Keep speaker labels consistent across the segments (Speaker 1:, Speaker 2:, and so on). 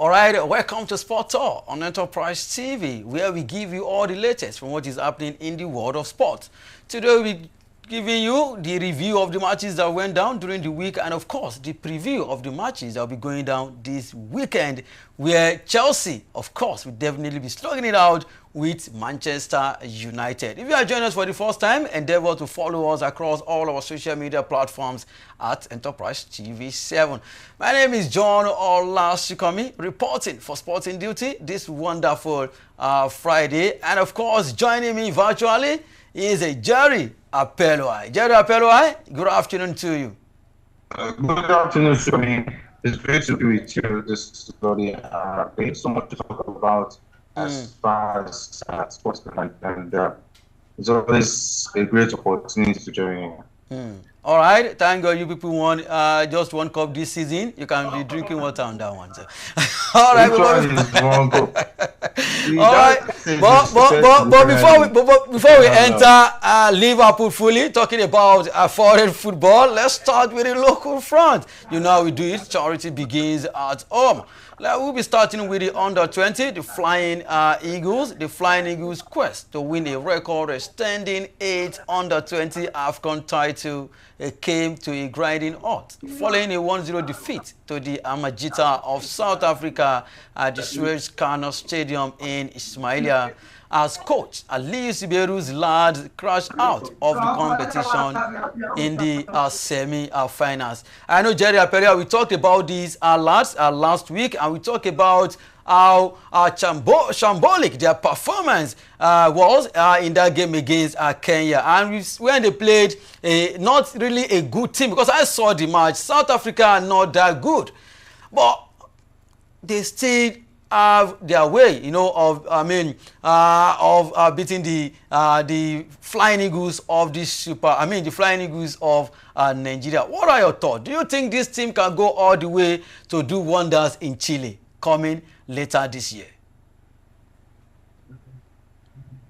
Speaker 1: All right, welcome to Sport Talk on Enterprise TV, where we give you all the latest from what is happening in the world of sport. Today, we're giving you the review of the matches that went down during the week, and of course, the preview of the matches that will be going down this weekend, where Chelsea, of course, will definitely be slugging it out with Manchester United. If you are joining us for the first time, endeavor to follow us across all our social media platforms at Enterprise TV 7. My name is John Olashikomi, reporting for Sporting Duty this wonderful Friday. And of course, joining me virtually is a Jerry Apelwai. Jerry Apelwai, good afternoon to you.
Speaker 2: Good afternoon, Shoni. It's great to be with you this morning. There's so much to talk about as far as sports and it's always a great opportunity to join in.
Speaker 1: All right, thank God you people won just one cup this season. You can be drinking water on that one. So. All right, all right. But before we enter Liverpool fully, talking about foreign football, let's start with the local front. You know how we do it. Charity begins at home. We'll be starting with the under-20, the Flying Eagles. The Flying Eagles' quest to win a record extending 8 under-20 AFCON title came to a grinding halt, following a 1-0 defeat to the Amajita of South Africa at the Suez Canal Stadium in Ismailia, as coach Aliyu Siberu's lads crashed out of the competition in the semi-finals. I know, Jerry Aperia, we talked about these lads last week, and we talked about how shambolic their performance was in that game against Kenya. And when they played not really a good team, because I saw the match, South Africa are not that good, but they still have their way, you know, of beating the Flying Eagles of this the Flying Eagles of Nigeria. What are your thoughts? Do you think this team can go all the way to do wonders in Chile coming later this year?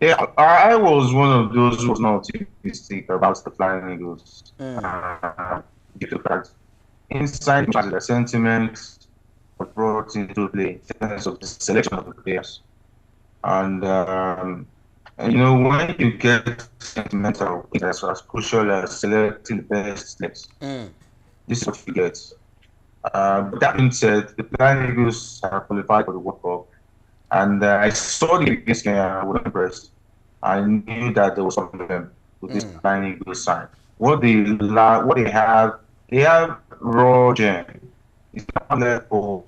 Speaker 2: Yeah, I was one of those who was not optimistic about the Flying Eagles. Due to that, inside the sentiment brought into play in terms of the selection of the players, and you know, when you get sentimental, that's as crucial as selecting the best players. This is what you get. But that being said, the Flying Eagles are qualified for the World Cup, and I saw the against Kenya. I was impressed. I knew that there was something with them with this Flying Eagles side. What they have raw gem. It's not there for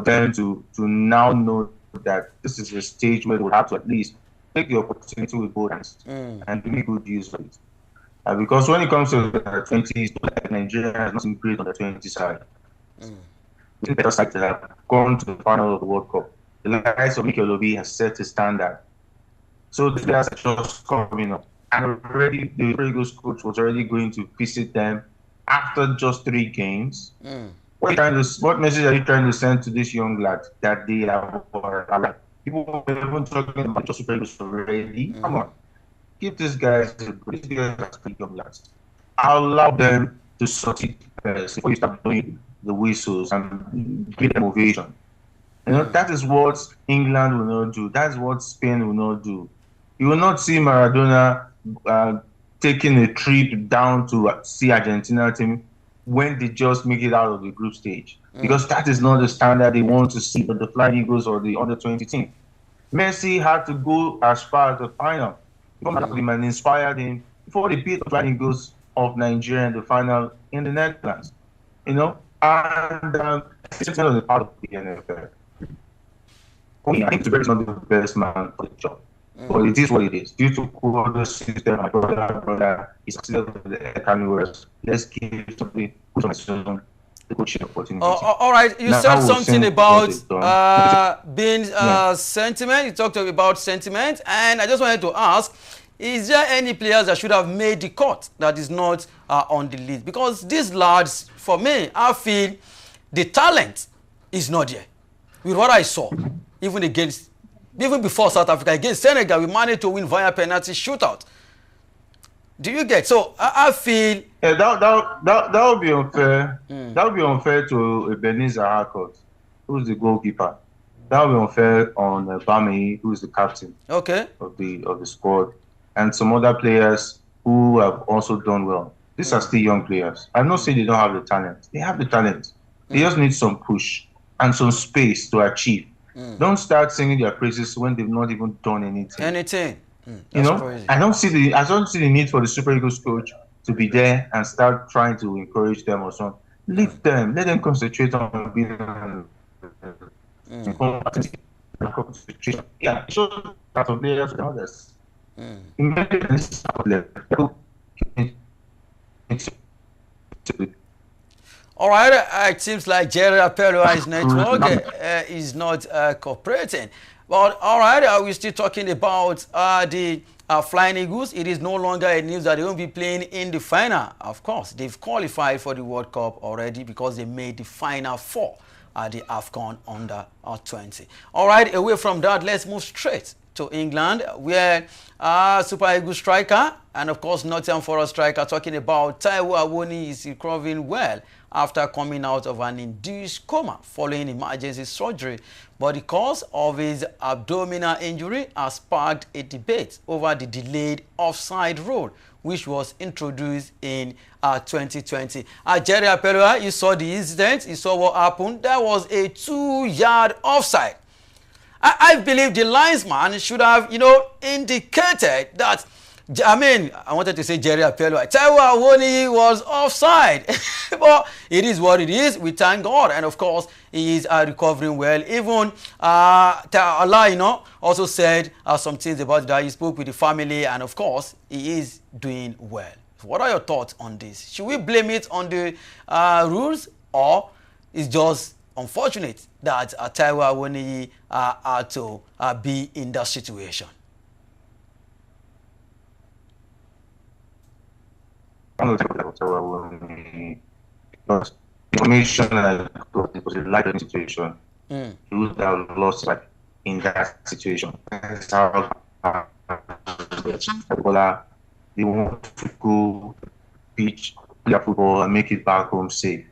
Speaker 2: them to now know that this is a stage where they will have to at least take the opportunity with both hands and make good use of it. Because when it comes to the 20s, Nigeria has nothing great on the 20 side. The better side that have gone to the final of the World Cup. The likes of Mikel Obi has set the standard. So the players are just coming up. And already the very good coach was already going to visit them after just 3 games. What message are you trying to send to this young lad that they are like? People are even talking about just super already. Come on, give these guys young lads. Allow them to succeed before you start doing the whistles and give them ovation. You know, that is what England will not do. That's what Spain will not do. You will not see Maradona taking a trip down to see Argentina team when they just make it out of the group stage. Because that is not the standard they want to see with the Flying Eagles or the under-20 team. Messi had to go as far as the final. And inspired him before they beat the Flying Eagles of Nigeria in the final in the Netherlands. You know? And it's not the part of the NFL. I think Tiberi's not the best man for the job. But it is what it is. Due to the system, my brother is still the carnivores. Let's give something good the coaching opportunity.
Speaker 1: All right, you said something about being sentiment. You talked about sentiment, and I just wanted to ask, is there any players that should have made the cut that is not on the list? Because these lads, for me, I feel the talent is not there. With what I saw, even before South Africa, against Senegal, we managed to win via penalty shootout. Do you get? So I feel
Speaker 2: that would be unfair. That would be unfair to Ebenezer Harcourt. who's the goalkeeper. That will be unfair on Bami, who is the captain
Speaker 1: Okay.
Speaker 2: of the squad, and some other players who have also done well. These are still young players. I'm not saying they don't have the talent. They have the talent. They just need some push and some space to achieve. Don't start singing their praises when they've not even done anything.
Speaker 1: Anything.
Speaker 2: You
Speaker 1: That's
Speaker 2: know,
Speaker 1: crazy.
Speaker 2: I don't see the need for the Super Eagles coach to be there and start trying to encourage them or something. Leave them. Let them concentrate on being concentration. Yeah, so that of players and others.
Speaker 1: All right, it seems like Jerry Apello's network is not cooperating. But all right, we're still talking about the Flying Eagles. It is no longer a news that they won't be playing in the final. Of course, they've qualified for the World Cup already because they made the final four at the AFCON under 20. All right, away from that, let's move straight to England, where Super Eagles striker and of course Nottingham Forest striker, talking about Taiwo Awoniyi, is recovering well after coming out of an induced coma following emergency surgery. But the cause of his abdominal injury has sparked a debate over the delayed offside rule, which was introduced in 2020. Jerry Apello, you saw the incident, you saw what happened. There was a 2-yard offside. I believe the linesman should have, indicated that. I wanted to say Jerry Apello. Taiwo Awoniyi was offside. But it is what it is. We thank God. And of course, he is recovering well. Even Allah, also said some things about that. He spoke with the family. And of course, he is doing well. So what are your thoughts on this? Should we blame it on the rules, or it's just unfortunate that Taiwo Awoniyi had to be in that situation?
Speaker 2: Because information like it was a life situation. He would have lost like in that situation. That's how they want to go pitch their football and make it back home safe.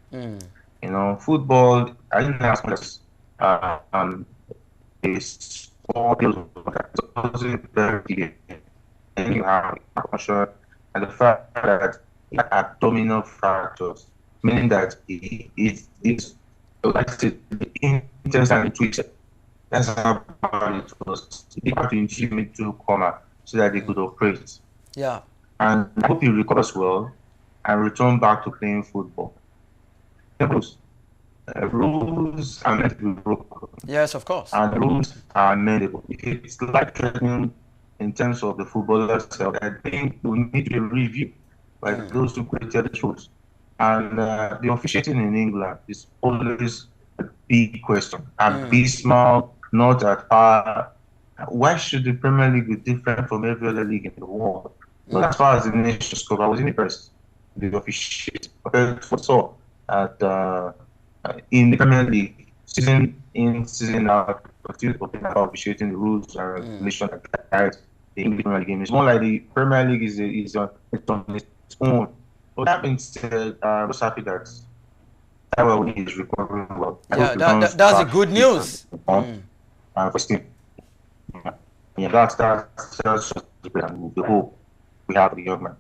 Speaker 2: Football, I didn't ask much is all very and you have and the fact that he had abdominal fractures, meaning that it's like I said, intense and twisted. That's how bad it was. They had to induce him into coma so that they could operate.
Speaker 1: Yeah.
Speaker 2: And I hope he recovers well and return back to playing football. Rules are meant to be broken.
Speaker 1: Yes, of course.
Speaker 2: And rules are amendable. It's like threatening in terms of the footballers. I think we need to review by those who created the rules. And the officiating in England is always a big question. Abysmal, not at par. Why should the Premier League be different from every other league in the world? Well, as far as the Nations Cup, I was impressed with the officiating. So at in the Premier League, season in, season out, about officiating the rules and regulations that guide the English Premier League game. It's more like the Premier League is on its own. But that being said, I'm just happy that Taiwo is recovering well.
Speaker 1: Yeah, that's the good news.
Speaker 2: For Steam. Yeah, that's just the hope we have for the young man.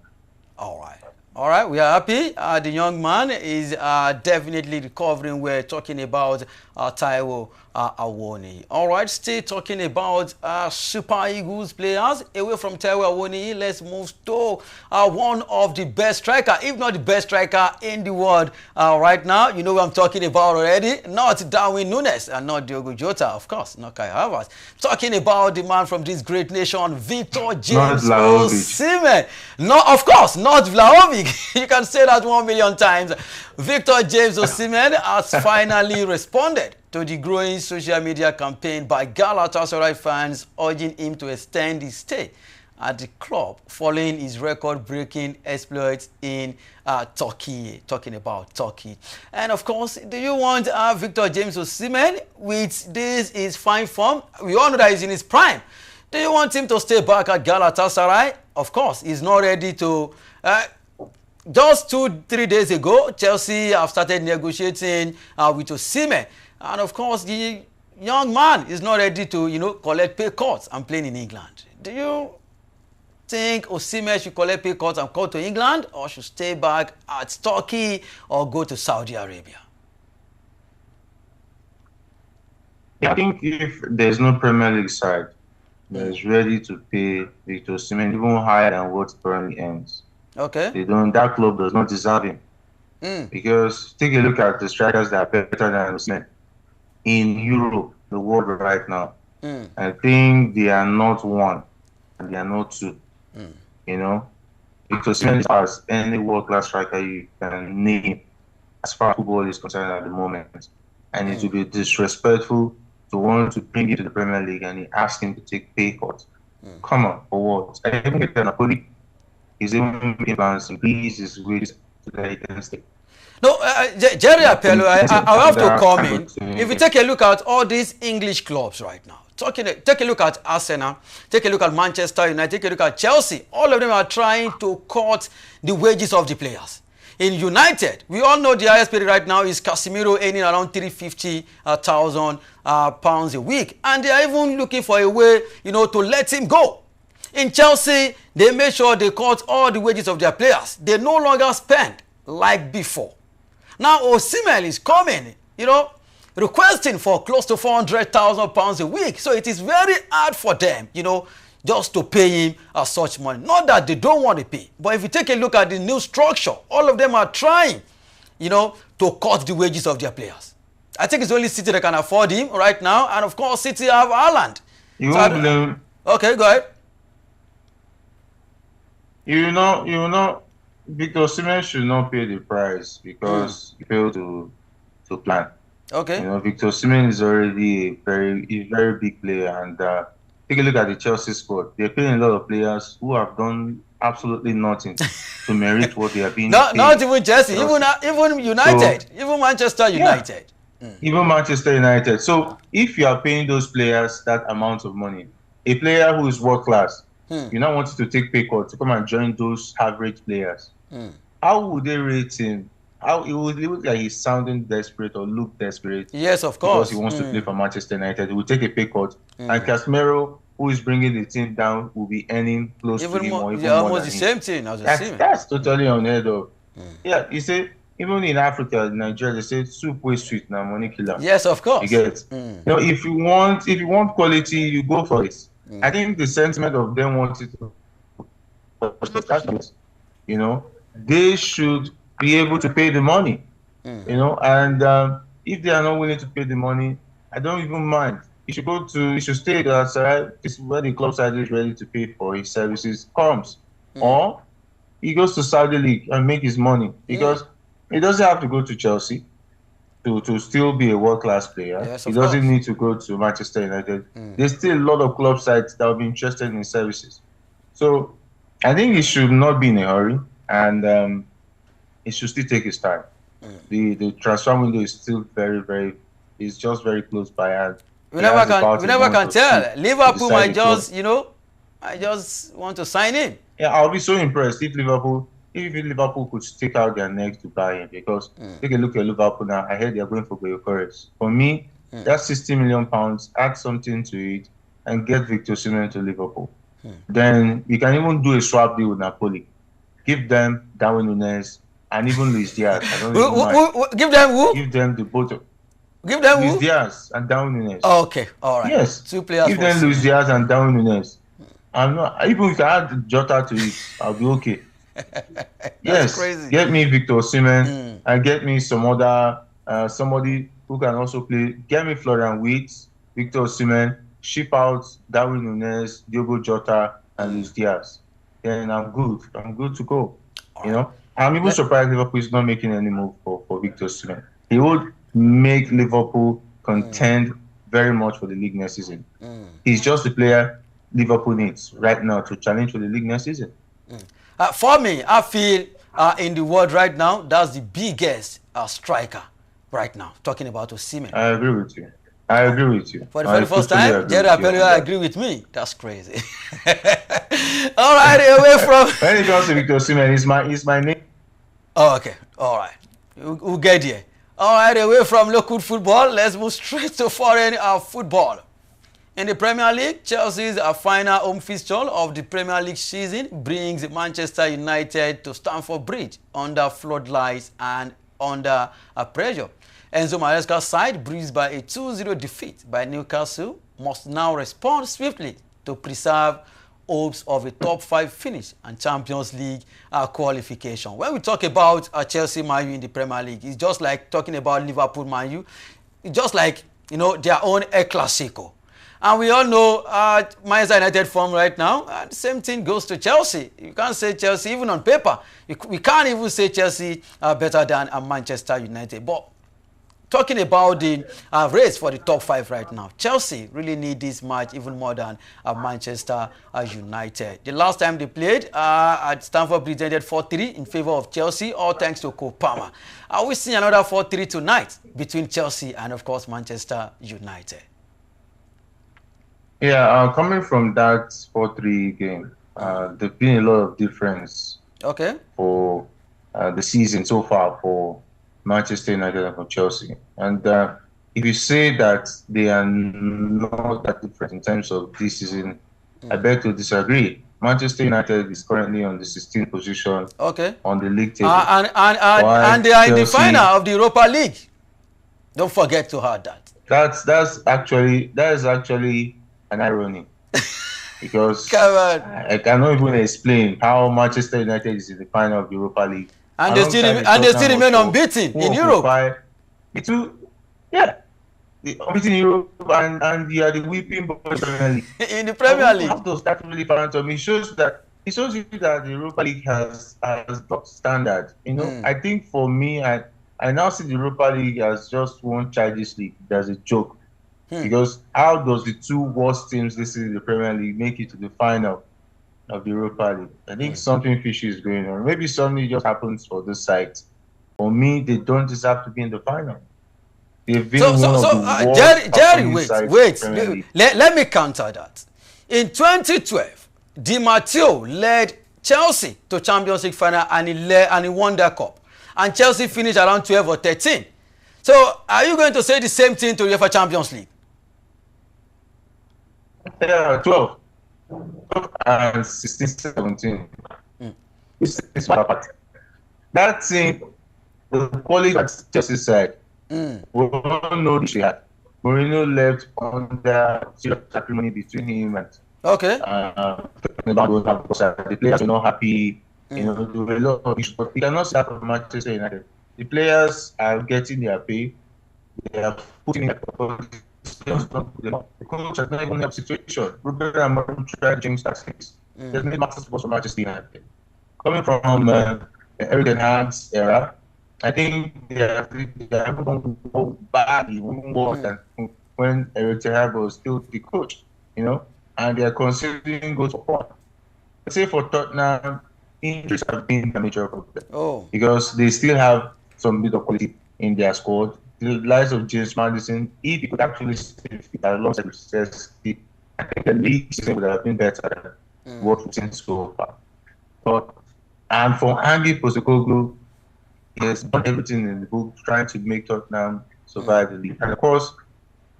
Speaker 1: All right. All right, we are happy. The young man is definitely recovering. We're talking about Taiwo Awoniyi. All right, still talking about Super Eagles players. Away from Taiwo Awoniyi, let's move to one of the best striker, if not the best striker in the world right now. You know what I'm talking about already. Not Darwin Núñez and not Diogo Jota, of course, not Kai Havertz. Talking about the man from this great nation, Victor James Osimhen. No, of course, not Vlahovic. You can say that 1 million times. Victor James Osimhen has finally responded to the growing social media campaign by Galatasaray fans urging him to extend his stay at the club following his record-breaking exploits in Turkey. Talking about Turkey. And of course, do you want Victor James Osimhen with this his fine form? We all know that he's in his prime. Do you want him to stay back at Galatasaray? Of course, he's not ready to just 2-3 days ago, Chelsea have started negotiating with Osimhen. And of course, the young man is not ready to, collect pay cuts and playing in England. Do you think Osimhen should collect pay cuts and come to England, or should stay back at Turkey or go to Saudi Arabia?
Speaker 2: I think if there's no Premier League side that is ready to pay Victor Osimhen even higher than what he currently earns,
Speaker 1: okay,
Speaker 2: that club does not deserve him. Because take a look at the strikers that are better than Osimhen in Europe, the world right now. I think they are not one and they are not two. Victor Osimhen is as any world-class striker you can name as far as football is concerned at the moment. And it would be disrespectful to want to bring him to the Premier League and he ask him to take pay cuts. Come on, for what? I even get Napoli. He's even plans to increase his wages so that he can stay.
Speaker 1: No, Jerry Apello, I have to come in. If you take a look at all these English clubs right now, take a look at Arsenal, take a look at Manchester United, take a look at Chelsea. All of them are trying to cut the wages of the players. In United, we all know the highest paid right now is Casemiro earning around £350,000 pounds a week. And they are even looking for a way, to let him go. In Chelsea, they make sure they cut all the wages of their players. They no longer spend like before. Now Osimhen is coming, requesting for close to £400,000 a week. So it is very hard for them, just to pay him such money. Not that they don't want to pay, but if you take a look at the new structure, all of them are trying, to cut the wages of their players. I think it's only City that can afford him right now, and of course City have Haaland. Okay, go ahead.
Speaker 2: Victor Osimhen should not pay the price because he failed to plan.
Speaker 1: Okay.
Speaker 2: Victor Osimhen is already a very big player, and take a look at the Chelsea squad. They're paying a lot of players who have done absolutely nothing to merit what they are being paid.
Speaker 1: Not even Chelsea, even United, even Manchester United.
Speaker 2: Even Manchester United. So if you are paying those players that amount of money, a player who is world class, you now want to take pay cut to come and join those average players. How would they rate him? How it would look like he's sounding desperate or look desperate.
Speaker 1: Yes, of course.
Speaker 2: Because he wants to play for Manchester United. He will take a pay cut. And Casemiro, who is bringing the team down, will be earning close to him or even more
Speaker 1: almost
Speaker 2: than
Speaker 1: the same thing as
Speaker 2: that's totally unheard of. Yeah, you say even in Africa, Nigeria, they say soup way sweet now, money killer.
Speaker 1: Yes, of course.
Speaker 2: You get if you want quality, you go for it. I think the sentiment of them wanting to, they should be able to pay the money, and if they are not willing to pay the money, I don't even mind. He should stay outside. This is where the club side is ready to pay for his services comes, or he goes to Saudi League and make his money because he doesn't have to go to Chelsea to still be a world-class player.
Speaker 1: Yes,
Speaker 2: he doesn't need to go to Manchester United. There's still a lot of club sides that will be interested in his services. So I think he should not be in a hurry, and he should still take his time. The transfer window is still it's just very close by. And
Speaker 1: we never can tell. Liverpool might just, I just want to sign in.
Speaker 2: Yeah, I'll be so impressed if Liverpool could stick out their necks to buy him, because take a look at Liverpool now. I heard they're going for Gyökeres. For me, that's £60 million. Add something to it and get Victor Osimhen to Liverpool. Then you can even do a swap deal with Napoli. Give them Darwin Núñez and even Luis Diaz.
Speaker 1: Give them who?
Speaker 2: Give them the both.
Speaker 1: Give them
Speaker 2: Luis
Speaker 1: who?
Speaker 2: Diaz and Darwin Núñez.
Speaker 1: Oh, okay, all right.
Speaker 2: Yes.
Speaker 1: 2 players.
Speaker 2: Give them Luis Diaz and Darwin Núñez. I'm not. Even if I add Jota to it, I'll be okay. Yes.
Speaker 1: Crazy.
Speaker 2: Get me Victor Osimhen and get me some other somebody who can also play. Get me Florian Wirtz, Victor Osimhen. Ship out Darwin Núñez, Diogo Jota, and Luis Diaz. Then I'm good. I'm good to go. I'm even surprised Liverpool is not making any move for Victor Osimhen. He would make Liverpool contend very much for the league next season. He's just the player Liverpool needs right now to challenge for the league next season.
Speaker 1: For me, I feel in the world right now, that's the biggest striker right now. Talking about Osimhen.
Speaker 2: I agree with you. I agree with you.
Speaker 1: For the very first time, Jerry Apello agree with me. That's crazy. All right, away from.
Speaker 2: When it comes to Victor Osimhen, he's my name.
Speaker 1: Oh, okay. All right. We'll get there. All right. Away from local football, let's move straight to foreign football. In the Premier League, Chelsea's final home fixture of the Premier League season brings Manchester United to Stamford Bridge under floodlights and under pressure. Enzo Maresca's side, bruised by a 2-0 defeat by Newcastle, must now respond swiftly to preserve hopes of a top 5 finish and Champions League qualification. When we talk about Chelsea Man U in the Premier League, it's just like talking about Liverpool Man U. It's just like, you know, their own El Clasico. And we all know Manchester United form right now. The same thing goes to Chelsea. You can't say Chelsea, even on paper. We can't even say Chelsea better than Manchester United. But talking about the race for the top 5 right now, Chelsea really need this match even more than Manchester United. The last time they played at Stamford Bridge ended 4-3 in favor of Chelsea, all thanks to Cole Palmer. Are we seeing another 4-3 tonight between Chelsea and, of course, Manchester United?
Speaker 2: Yeah, coming from that 4-3 game, there's been a lot of difference for the season so far for Manchester United and for Chelsea. And if you say that they are not that different in terms of this season, I beg to disagree. Manchester United is currently on the 16th position on the league table.
Speaker 1: And they are in the final of the Europa League. Don't forget to add that.
Speaker 2: That is actually an irony. Because I cannot even explain how Manchester United is in the final of the Europa League.
Speaker 1: And they still remain unbeaten in Europe.
Speaker 2: Yeah. Unbeaten in Europe and you are the weeping boys
Speaker 1: in the Premier League.
Speaker 2: How does that really balance to me? It shows you that the Europa League has top standard. You know, I think for me, I now see the Europa League as just one childish league. There's a joke. Because how does the 2 worst teams this in the Premier League make it to the final of the Europa League? I think something fishy is going on. Maybe something just happens for this side. For me, they don't deserve to be in the final. They've been
Speaker 1: Jerry, wait. Let me counter that. In 2012, Di Matteo led Chelsea to Champions League final and he won that cup. And Chelsea finished around 12 or 13. So are you going to say the same thing to UEFA Champions League?
Speaker 2: Yeah, 12 and 16, 17. It's my part. That thing, the quality at Chelsea side, we don't know she had. Mourinho left under serious acrimony between him and the players were not happy. You know, there were a lot of issues, but we cannot say that for Manchester United. The players are getting their pay. They are putting in the coach has not even helped the situation. Ruben Amorim tried to change tactics. There's many master sports for Manchester United. Coming from Eric Ten Hag's era, I think they are going to go badly, more than when Eric Ten Hag was still the coach, you know, and they are considering go to point. Let's say for Tottenham, injuries have been a major problem. Because they still have some bit of quality in their squad. The likes of James Madison, if he could actually stay fit alongside success, I think the league season would have been better than what we've seen so far. But and for Andy Postecoglou, he has done everything in the book trying to make Tottenham survive the league. And of course,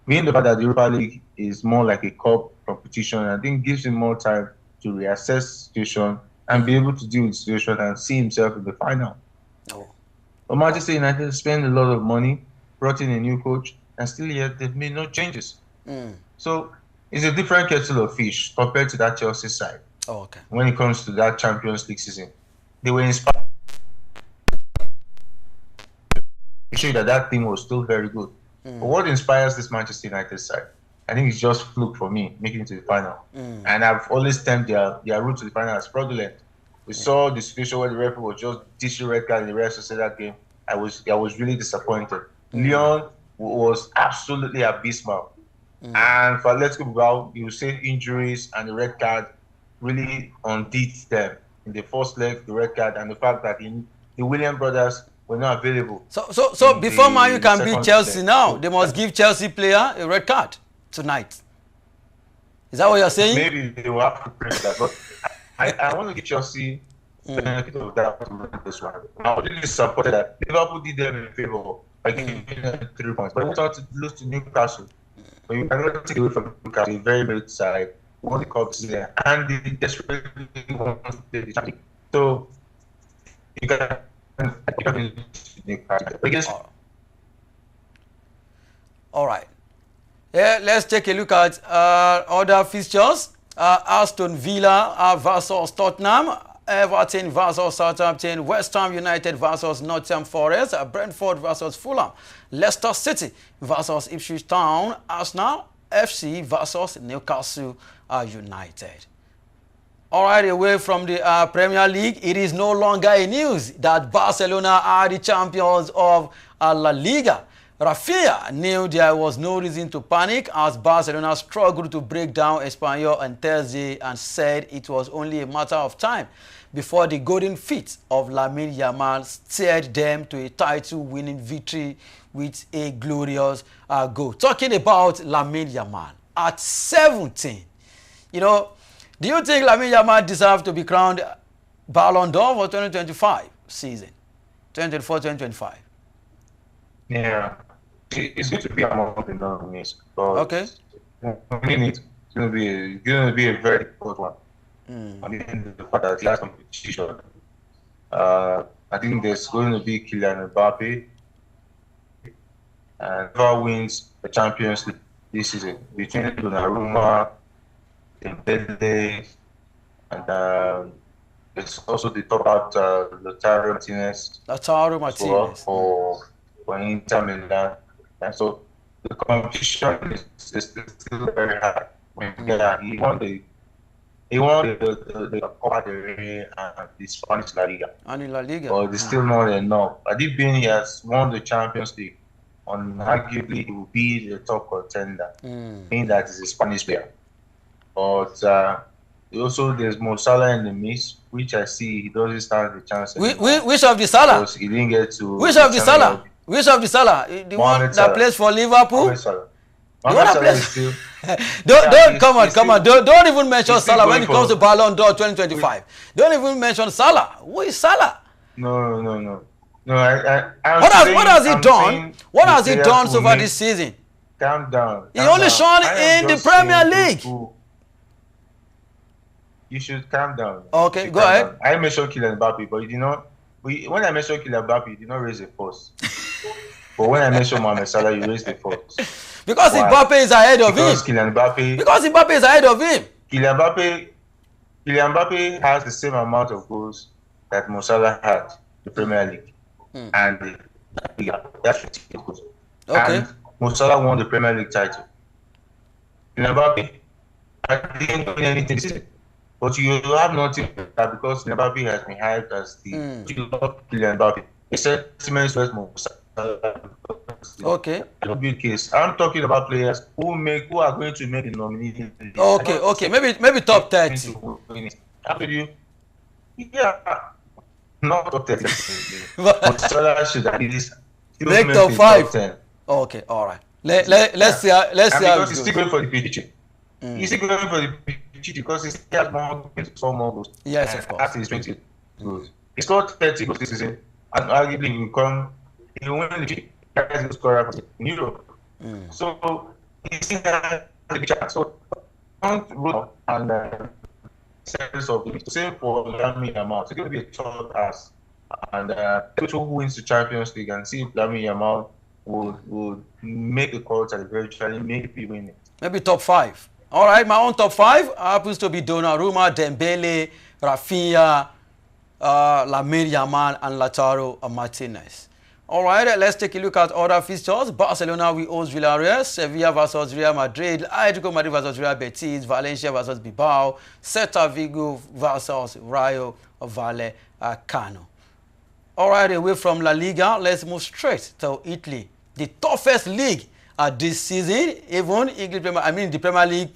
Speaker 2: being the fact that the Europa League is more like a cup competition, I think gives him more time to reassess the situation and be able to deal with the situation and see himself in the final. But Manchester United spent a lot of money, brought in a new coach, and still yet they've made no changes. So it's a different kettle of fish compared to that Chelsea side. When it comes to that Champions League season, they were inspired to show that team was still very good. But what inspires this Manchester United side? I think it's just fluke for me making it to the final. And I've always termed their route to the final as fraudulent. We saw the situation where the referee was just dishing red card in the rest of that game. I was really disappointed. Lyon was absolutely abysmal. And for Atletico Bilbao, you say injuries and the red card really undid them. In the first leg, the red card, and the fact that the Williams brothers were not available.
Speaker 1: So before Man U can beat Chelsea now, they must give Chelsea player a red card tonight. Is that what you're saying?
Speaker 2: Maybe they will have to press that. But I want to give Chelsea benefit of that to win this one. I was really disappointed that Liverpool did them in favor by giving them 3 points, but we wanted to lose to Newcastle. But you cannot take away from Newcastle, a very good side, won the cup season, and they desperately want to play the champion. So you can Newcastle.
Speaker 1: All right. Yeah, let's take a look at other fixtures. Aston Villa versus Tottenham, Everton versus Southampton, West Ham United versus Nottingham Forest, Brentford versus Fulham, Leicester City versus Ipswich Town, Arsenal FC versus Newcastle United. All right, away from the Premier League, it is no longer a news that Barcelona are the champions of La Liga. Rafinha knew there was no reason to panic as Barcelona struggled to break down Espanyol on Thursday and said it was only a matter of time before the golden feet of Lamine Yamal steered them to a title-winning victory with a glorious goal. Talking about Lamine Yamal at 17, you know, do you think Lamine Yamal deserves to be crowned Ballon d'Or for 2025 season, 2024-2025?
Speaker 2: Yeah, it's going to be among the nominees.
Speaker 1: Okay.
Speaker 2: It's going to be a very difficult one. I mean, the fact that last competition, I think there's going to be Kylian Mbappe, and whoever wins the Champions League this season between Donnarumma, Dembele, and there's also the top out Lautaro Martinez. For Inter Milan, and so the competition is still very hard. He won the Copa del Rey and the Spanish La Liga.
Speaker 1: And in La Liga.
Speaker 2: But it's still not enough. Adib Bin, he has won the Champions League. Arguably, he will be the top contender, being that he's a Spanish player. But also, there's Mo Salah in the mix, which I see he doesn't stand the chance.
Speaker 1: Which of the Salah?
Speaker 2: Because he didn't get to.
Speaker 1: Which of the Salah? Which of the Salah? The one that plays for Liverpool? The one that plays. Come on. Don't even mention Salah when it comes to Ballon d'Or 2025. Don't even mention Salah. Who is Salah?
Speaker 2: No.
Speaker 1: What has he done? What has he done so far this season?
Speaker 2: Calm down.
Speaker 1: He only shone in the Premier League.
Speaker 2: You should calm down.
Speaker 1: Okay, go ahead.
Speaker 2: I mentioned Kylian Mbappe, but you did not. When I mentioned Kylian Mbappe, you did not raise a fuss. But when I mentioned Mohamed Salah, you raised a fuss.
Speaker 1: Because Mbappe is ahead of him. Because Mbappe is ahead of him.
Speaker 2: Kylian Mbappe has the same amount of goals that Mo Salah had in the Premier League and the Liga. That's 50 goals.
Speaker 1: Okay.
Speaker 2: And Mo Salah won the Premier League title. Kylian Mbappe, I didn't win anything this season. But you have nothing that because Mbappe has been hyped as the Kylian Mbappe. The sentiments was Mo Salah.
Speaker 1: Okay.
Speaker 2: Big case. I'm talking about players who are going to make the nomination.
Speaker 1: Okay. Maybe top 30.
Speaker 2: After you, yeah, not top 30. But Salah should at least
Speaker 1: make top 5. 10. Okay, all right. Let's see how
Speaker 2: because he's still going for the PG. He's still going for the PG because he has more goals.
Speaker 1: Yes, of course.
Speaker 2: After his 20 goals, he scored 30 goals this season, and arguably he will win the highest scorer in Europe. So he still has the chance. So don't rule and sense of the same for Lamine Yamal. It's going to be a tough task, and who wins the Champions League and see if Lamine Yamal would make the calls and eventually maybe win it.
Speaker 1: Maybe top 5. All right, my own top 5 happens to be Donnarumma, Dembele, Rafinha, Lamine Yamal, and Lautaro Martinez. All right, let's take a look at other fixtures. Barcelona will host Villarreal, Sevilla versus Real Madrid, Atletico Madrid versus Real Betis, Valencia versus Bilbao, Celta Vigo versus Rayo Vallecano. All right, away from La Liga, let's move straight to Italy. The toughest league this season. Even the Premier League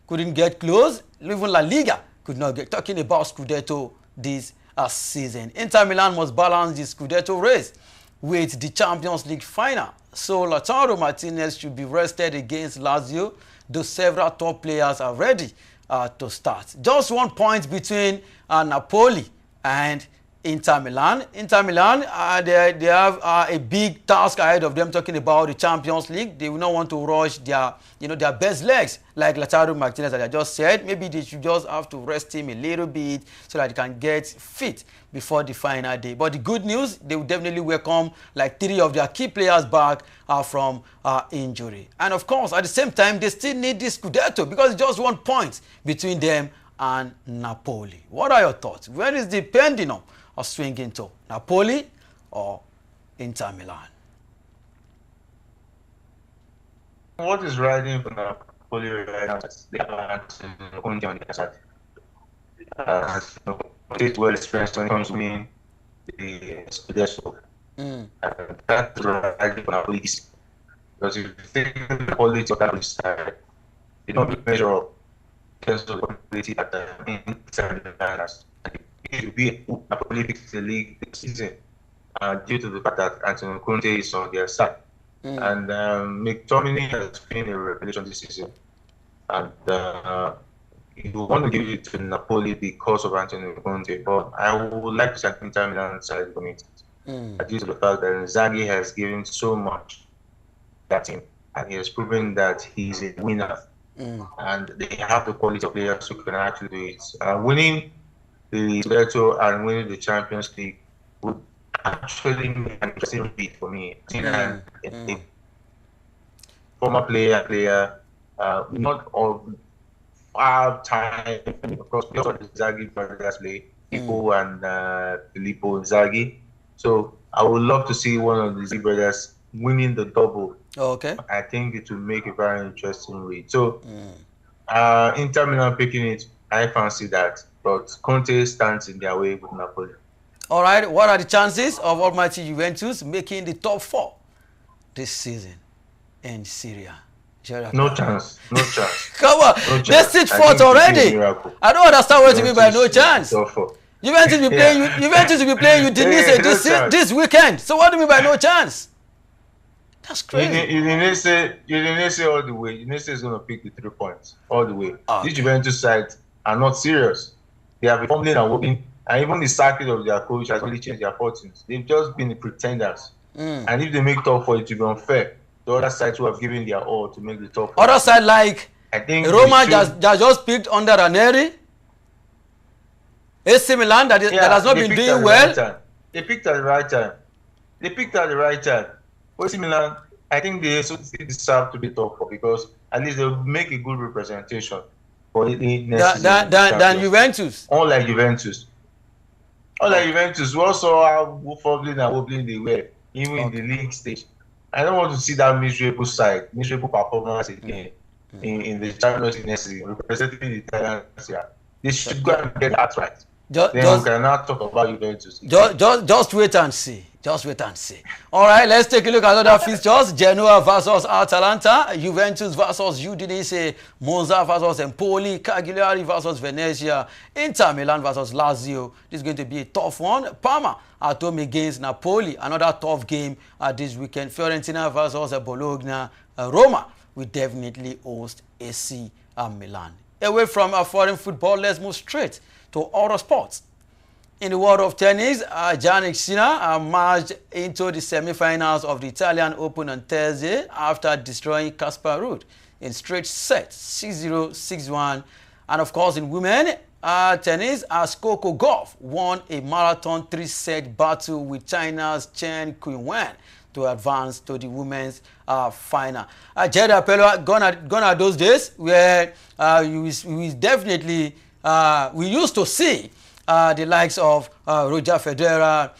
Speaker 1: couldn't get close. Even La Liga could not get. Talking about Scudetto this season. Inter Milan must balance the Scudetto race with the Champions League final. So Lautaro Martinez should be rested against Lazio, though several top players are ready to start. Just 1 point between Napoli and Inter Milan. Inter Milan, they have a big task ahead of them, talking about the Champions League. They will not want to rush their best legs, like Lautaro Martinez, that I just said. Maybe they should just have to rest him a little bit so that he can get fit before the final day. But the good news, they will definitely welcome like 3 of their key players back from injury. And of course, at the same time, they still need this Scudetto because it's just 1 point between them and Napoli. What are your thoughts? Where is the pendulum of swinging to? Napoli or Inter Milan?
Speaker 2: What is riding for Napoli right now is they have Conte on the side. It's well experienced when it comes to me, the Scudetto. That's riding for Napoli. Because if you think the quality of that side, they don't measure up in terms of quality at the Inter Milan. It will be Napoli picks the league this season due to the fact that Antonio Conte is on their side. And McTominay has been a revelation this season. And you want to give it to Napoli because of Antonio Conte, but I would like to see Inter Milan side from it. Due to the fact that Inzaghi has given so much to that team, and he has proven that he's a winner. And they have the quality of players who can actually do it. Winning the Scudetto and winning the Champions League would actually make an interesting beat for me. A former player, not all 5 time, of course, we also have the Inzaghi brothers play, Filippo and Filippo Inzaghi. So I would love to see one of the brothers winning the double.
Speaker 1: Okay.
Speaker 2: I think it will make a very interesting read. So Inter Milan picking it, I fancy that. But Conte stands in their way with Napoli.
Speaker 1: All right, what are the chances of almighty Juventus making the top 4 this season in Serie A?
Speaker 2: No chance. No chance.
Speaker 1: Come on,
Speaker 2: no
Speaker 1: they sit 4th already. I don't understand what you mean by no chance. Juventus will be playing. Juventus will be playing Udinese this weekend. So what do you mean by no chance? That's crazy.
Speaker 2: Udinese all the way. Udinese is going to pick the 3 points all the way. These Juventus sides are not serious. They have been fumbling and working, and even the circuit of their coach has really changed their fortunes. They've just been the pretenders. And if they make top 4, it will be unfair. The other sides who have given their all to make the top 4.
Speaker 1: Other side like I think Roma that just picked under Ranieri. AC Milan that has not been doing well.
Speaker 2: They picked at the right time. AC Milan, I think they deserve to be top 4 because at least they'll make a good representation for the next season.
Speaker 1: Than Juventus.
Speaker 2: Unlike Juventus. We also have fumbling and wobbling they were, even in the league stage. I don't want to see that miserable performance again in the Champions League next season, representing the Italians here. They should go and get that right. Then we cannot talk about Juventus.
Speaker 1: Just wait and see. All right, let's take a look at other fixtures. Genoa versus Atalanta, Juventus versus Udinese, Monza versus Empoli, Cagliari versus Venezia, Inter Milan versus Lazio. This is going to be a tough one. Parma at home against Napoli, another tough game this weekend. Fiorentina versus Bologna. Roma will definitely host AC Milan. Away from foreign football, let's move straight to other sports. In the world of tennis, Jannik Sinner marched into the semi-finals of the Italian Open on Thursday after destroying Casper Ruud in straight sets, 6-0, 6-1. And of course, in women tennis, Coco Gauff won a marathon 3-set battle with China's Chen Qinwen to advance to the women's final. Jerry Appello, gone are those days where we used to see the likes of Roger Federer,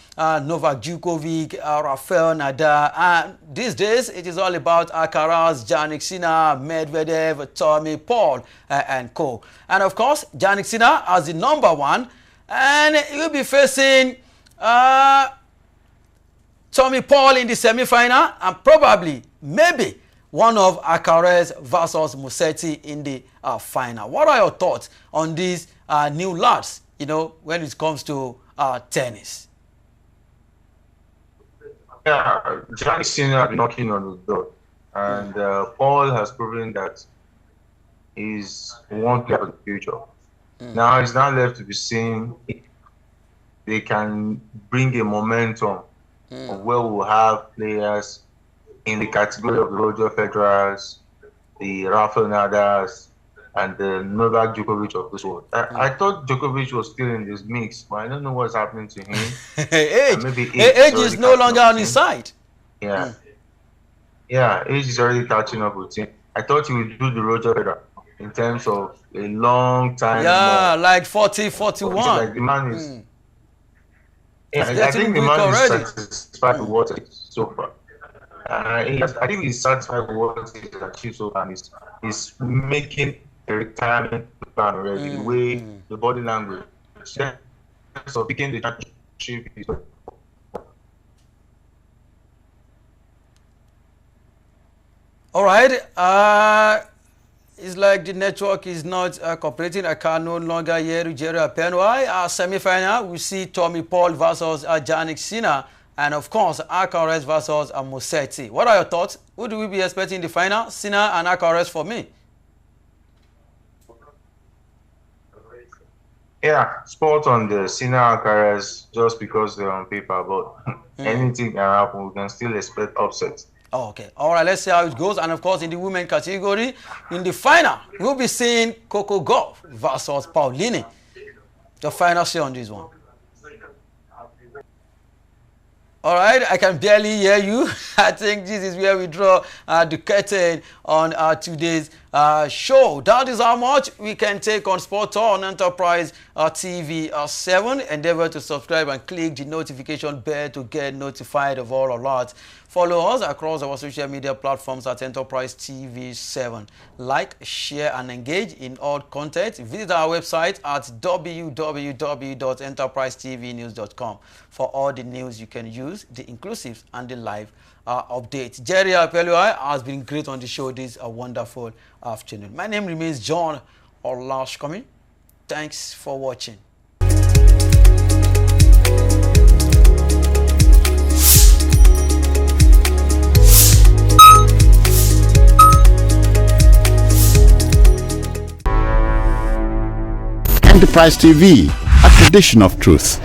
Speaker 1: Novak Djokovic, Rafael Nadal. These days, it is all about Alcaraz, Jannik Sinner, Medvedev, Tommy Paul, and co. And of course, Jannik Sinner as the #1, and he will be facing Tommy Paul in the semi-final, and probably, maybe, one of Alcaraz versus Musetti in the final. What are your thoughts on these new lads, when it comes to tennis?
Speaker 2: Yeah, Jannik Sinner has been knocking on the door, and Paul has proven that he's one player for the future. Now it's not left to be seen they can bring a momentum of where we'll have players in the category of the Roger Federers, the Rafael Nadas, and the Novak Djokovic of this world. I thought Djokovic was still in this mix, but I don't know what's happening to him.
Speaker 1: age,
Speaker 2: maybe
Speaker 1: age is no longer on his side.
Speaker 2: Yeah. Yeah, age is already catching up with him. I thought he would do the Roger Federer in terms of a long time.
Speaker 1: Yeah, like 40, 41.
Speaker 2: Like the man is. Yeah, I think the man is satisfied with what he's so far. I think he's satisfied with what he's achieved so far. He's making a retirement plan already. The way, the body language. So picking the championship.
Speaker 1: All right. It's like the network is not cooperating. I can no longer hear Ruggiero Penwai. Our semi-final, we see Tommy Paul versus Jannik Sinner. And of course, Alcaraz versus Musetti. What are your thoughts? Who do we be expecting in the final? Sinner and Alcaraz for me.
Speaker 2: Yeah, spot on the Sinner Alcaraz just because they're on paper. But anything can happen. We can still expect upsets.
Speaker 1: Okay. All right. Let's see how it goes. And of course, in the women category, in the final, we'll be seeing Coco Gauff versus Paulini. The final say on this one. All right. I can barely hear you. I think this is where we draw the curtain on today's show. That is how much we can take on Sport on Enterprise TV 7. Endeavor to subscribe and click the notification bell to get notified of all alerts. Follow us across our social media platforms at Enterprise TV 7. Like, share, and engage in all content. Visit our website at www.enterprisetvnews.com for all the news you can use, the inclusives, and the live updates. Jerry Apelua has been great on the show this wonderful afternoon. My name remains John Olashkomi. Thanks for watching.
Speaker 3: Enterprise TV, a tradition of truth.